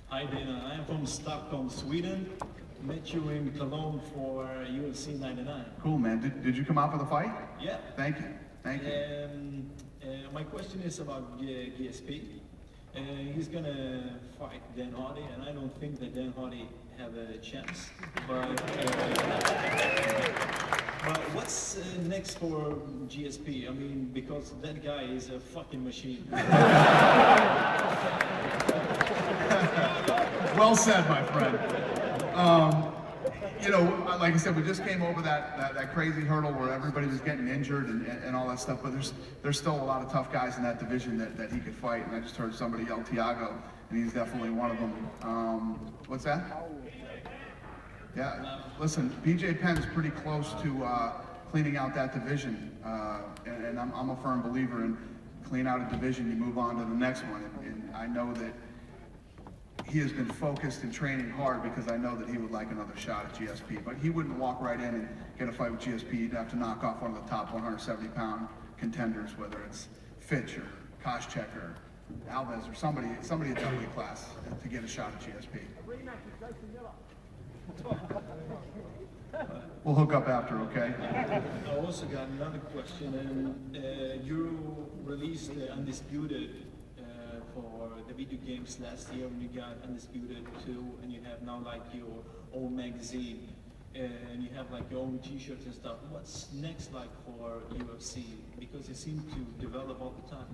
Hi Dana, I am from Stockholm, Sweden. Met you in Cologne for UFC 99. Cool, man. Did you come out for the fight? Yeah. Thank you. Thank you. My question is about GSP. He's gonna fight Dan Hardy, and I don't think that Dan Hardy have a chance. But what's next for GSP? I mean, because that guy is a fucking machine. Well said, my friend. You know, like I said, we just came over that crazy hurdle where everybody was getting injured and all that stuff, but there's still a lot of tough guys in that division that he could fight, and I just heard somebody yell Tiago, and he's definitely one of them. What's that? Yeah, listen, BJ Penn's pretty close to cleaning out that division, and I'm a firm believer in clean out a division, you move on to the next one, and I know that he has been focused and training hard because I know that he would like another shot at GSP, but he wouldn't walk right in and get a fight with GSP. He'd have to knock off one of the top 170-pound contenders, whether it's Fitch or Koscheck or Alves or somebody at that weight class to get a shot at GSP. We'll hook up after, okay? I also got another question, and you released Undisputed for the video games last year when you got Undisputed 2, and you have now like your own magazine, and you have like your own t-shirts and stuff. What's next like for UFC? Because it seems to develop all the time.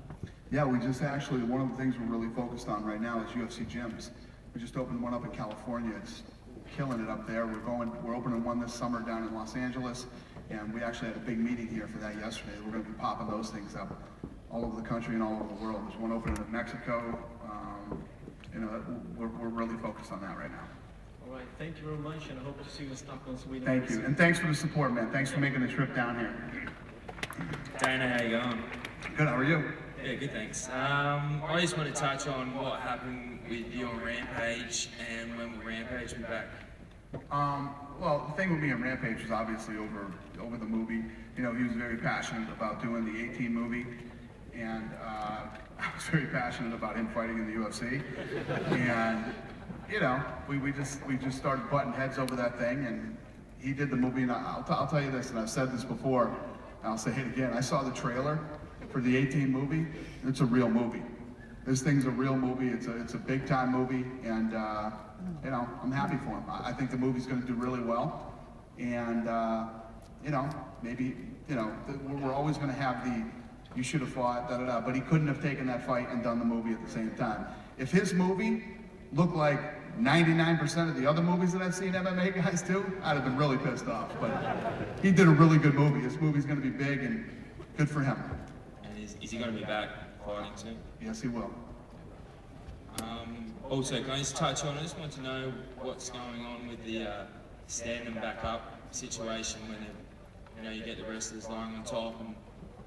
Yeah, we just actually, one of the things we're really focused on right now is UFC gyms. We just opened one up in California. It's killing it up there. We're opening one this summer down in Los Angeles, and we actually had a big meeting here for that yesterday. We're going to be popping those things up all over the country and all over the world. There's one opening in Mexico. You know, we're really focused on that right now. All right, thank you very much, and I hope to see you in Stockholm, Sweden. Thank you, and thanks for the support, man. Thanks for making the trip down here. Dana, how you going? Good, how are you? Yeah, good, thanks. I just want to touch on what happened with you on Rampage and when will Rampage be back? Well, the thing with me on Rampage was obviously over the movie. You know, he was very passionate about doing the 18 movie, and I was very passionate about him fighting in the UFC. And you know, we just started butting heads over that thing, and he did the movie. And I'll tell you this, and I've said this before, and I'll say it again. I saw the trailer for the 18 movie. It's a real movie. This thing's a real movie. It's a big time movie, and you know, I'm happy for him. I think the movie's going to do really well, and you know, maybe, you know, we're always going to have the you should have fought, da-da-da, but he couldn't have taken that fight and done the movie at the same time. If his movie looked like 99% of the other movies that I've seen MMA guys do, I'd have been really pissed off, but he did a really good movie. His movie's going to be big, and good for him. And is he going to be back fighting soon? Yes, he will. Also, can I just touch on, I just want to know what's going on with the stand them back up situation when you know, you get the wrestlers lying on top, and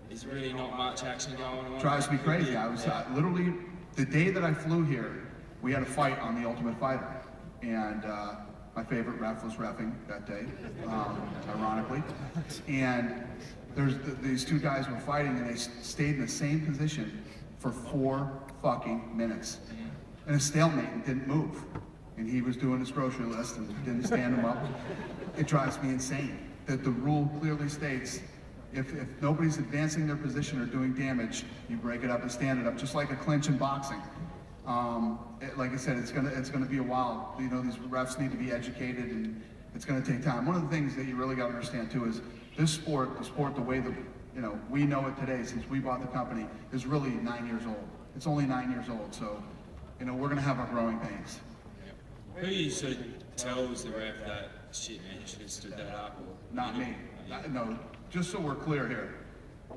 there's really not much action going on. Drives me crazy. I was literally, the day that I flew here, we had a fight on The Ultimate Fighter, and my favorite ref was reffing that day, ironically. And these two guys were fighting, and they stayed in the same position for 4 fucking minutes. And a stalemate, and didn't move. And he was doing his grocery list and didn't stand him up. It drives me insane that the rule clearly states if nobody's advancing their position or doing damage, you break it up and stand it up, just like a clinch in boxing. Like I said, it's gonna be a while. You know, these refs need to be educated, and it's gonna take time. One of the things that you really gotta understand too is this sport, the way that, you know, we know it today since we bought the company, is really 9 years old. It's only 9 years old, so, you know, we're gonna have our growing pains. Who sort of tells the ref that, shit man, you should have stood that up? Or, Not me. No, just so we're clear here,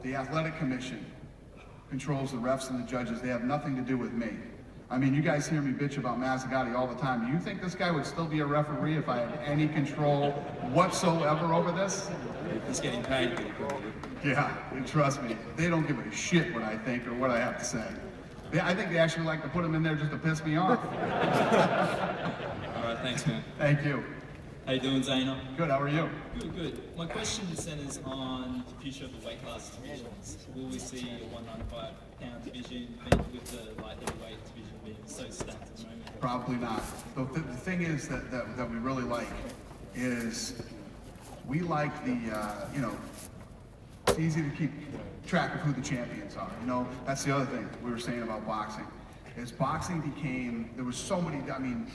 the Athletic Commission controls the refs and the judges. They have nothing to do with me. I mean, you guys hear me bitch about Mazzagatti all the time. Do you think this guy would still be a referee if I had any control whatsoever over this? He's getting paid pretty good. Yeah, and trust me, they don't give a shit what I think or what I have to say. I think they actually like to put him in there just to piss me off. All right, thanks, man. Thank you. How you doing, Zaino? Good, how are you? Good, good. My question centers on the future of the weight class divisions. Will we see a 195-pound division with the light heavyweight division being so stacked at the moment? Probably not. The thing is that we really like is we like the, it's easy to keep track of who the champions are. You know, that's the other thing we were saying about boxing. Is boxing became, there was so many, I mean,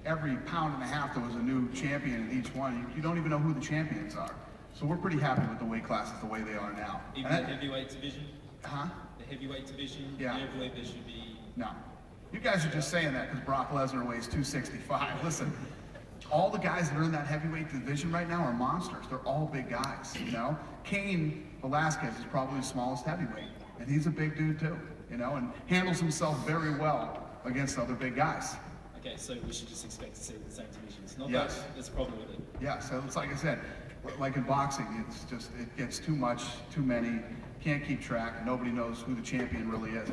every pound and a half there was a new champion in each one. You don't even know who the champions are. So we're pretty happy with the weight classes the way they are now. Even the heavyweight division? Huh? The heavyweight division? Yeah. I don't believe there should be... No. You guys are just saying that because Brock Lesnar weighs 265. Listen, all the guys that are in that heavyweight division right now are monsters. They're all big guys, you know? Cain Velasquez is probably the smallest heavyweight, and he's a big dude too, you know, and handles himself very well against other big guys. Okay, so we should just expect to see the same divisions. Not Yes. that there's a problem with it. Yeah, so it's like I said, like in boxing, it's just, it gets too much, too many, can't keep track, nobody knows who the champion really is.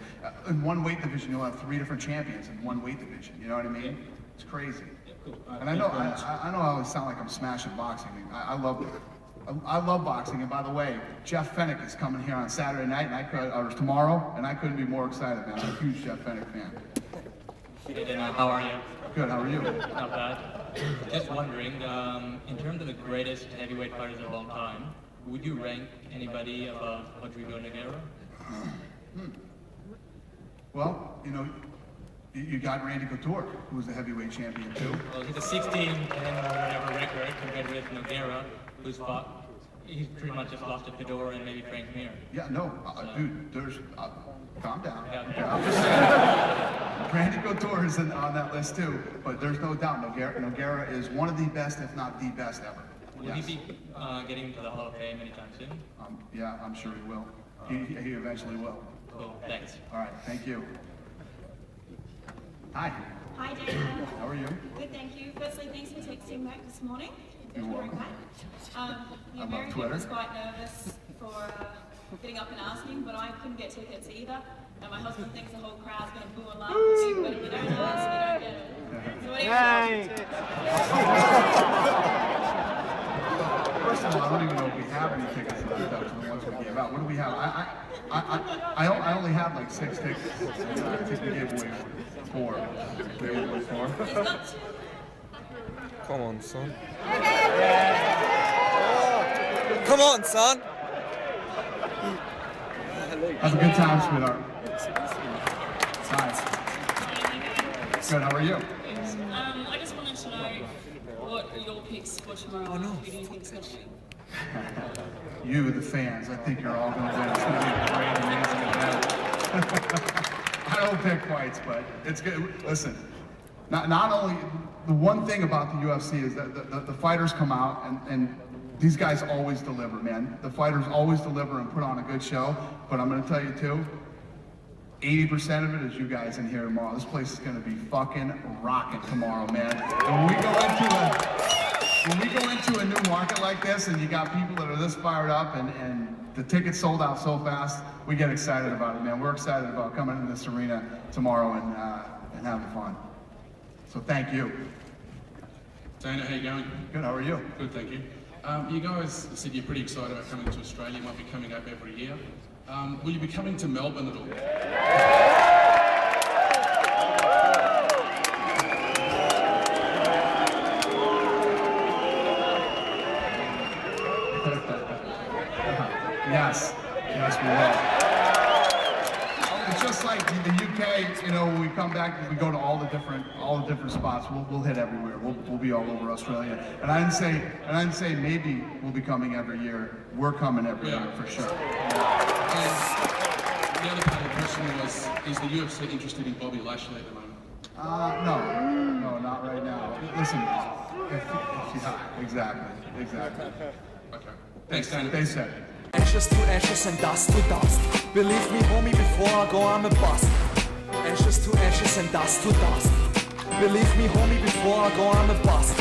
In one weight division, you'll have 3 different champions in one weight division, you know what I mean? It's crazy. Yeah, cool. All right, And I know I always sound like I'm smashing boxing. I love it. I love boxing, and by the way, Jeff Fennick is coming here on Saturday night, and or tomorrow, and I couldn't be more excited, man. I'm a huge Jeff Fennick fan. Hey, Dana, how are you? Good, how are you? Not bad. Just wondering, in terms of the greatest heavyweight fighters of all time, would you rank anybody above Rodrigo Nogueira? Well, you know, you got Randy Couture, who was the heavyweight champion too. Well, he's a 16 and whatever record compared with Nogueira, who's fought. He's pretty much just lost to Fedor and maybe Frank Mir. Yeah, no, dude, there's, calm down. Yeah. I'm just saying, Randy Couture is on that list too, but there's no doubt Nogueira is one of the best, if not the best ever. Will he be getting to the Hall of Fame anytime soon? Yeah, I'm sure he will. He eventually will. Cool, thanks. All right, thank you. Hi, Hi, Dana. how are you? Good, thank you. Firstly, thanks for texting back this morning. You're Very welcome. kind. The About American Twitter? was quite nervous for getting up and asking, but I couldn't get tickets either. And my husband thinks the whole crowd's going to boo and laugh at me, but if you don't ask, you don't get it. So First of all, I don't even know if we have any tickets left out to the ones we gave out. What do we have? I only have like 6 tickets. I think we gave away 4. We gave away 4. He's got 2. Come on, son. Come on, son. Have a good time, sweetheart. Hi. Good, how are you? I just wanted to know what are your picks for tomorrow. Who do you think's going to win? You, the fans, I think you're all going to win. It's going to be a great, amazing event. I don't pick fights, but it's good. Listen, not only, the one thing about the UFC is that the fighters come out and these guys always deliver, man. The fighters always deliver and put on a good show, but I'm going to tell you too, 80% of it is you guys in here tomorrow. This place is going to be fucking rocking tomorrow, man. When we go into a new market like this and you got people that are this fired up and the tickets sold out so fast, we get excited about it, man. We're excited about coming into this arena tomorrow and having fun. So thank you. Dana, how you going? Good, how are you? Good, thank you. You guys said you're pretty excited about coming to Australia. You might be coming up every year. Will you be coming to Melbourne at all? Yes, we will. It's just like the UK, you know, when we come back, we go to all the different spots. We'll hit everywhere. We'll be all over Australia. And I didn't say maybe we'll be coming every year. We're coming every year for sure. And the other part of the question was, is the UFC interested in Bobby Lashley at the moment? No, not right now. Listen, exactly. Okay. Thanks, Dana. They said it. Ashes to ashes and dust to dust. Believe me, homie, before I go, I'm a bust. Ashes to ashes and dust to dust. Believe me, homie, before I go, I'm a bust.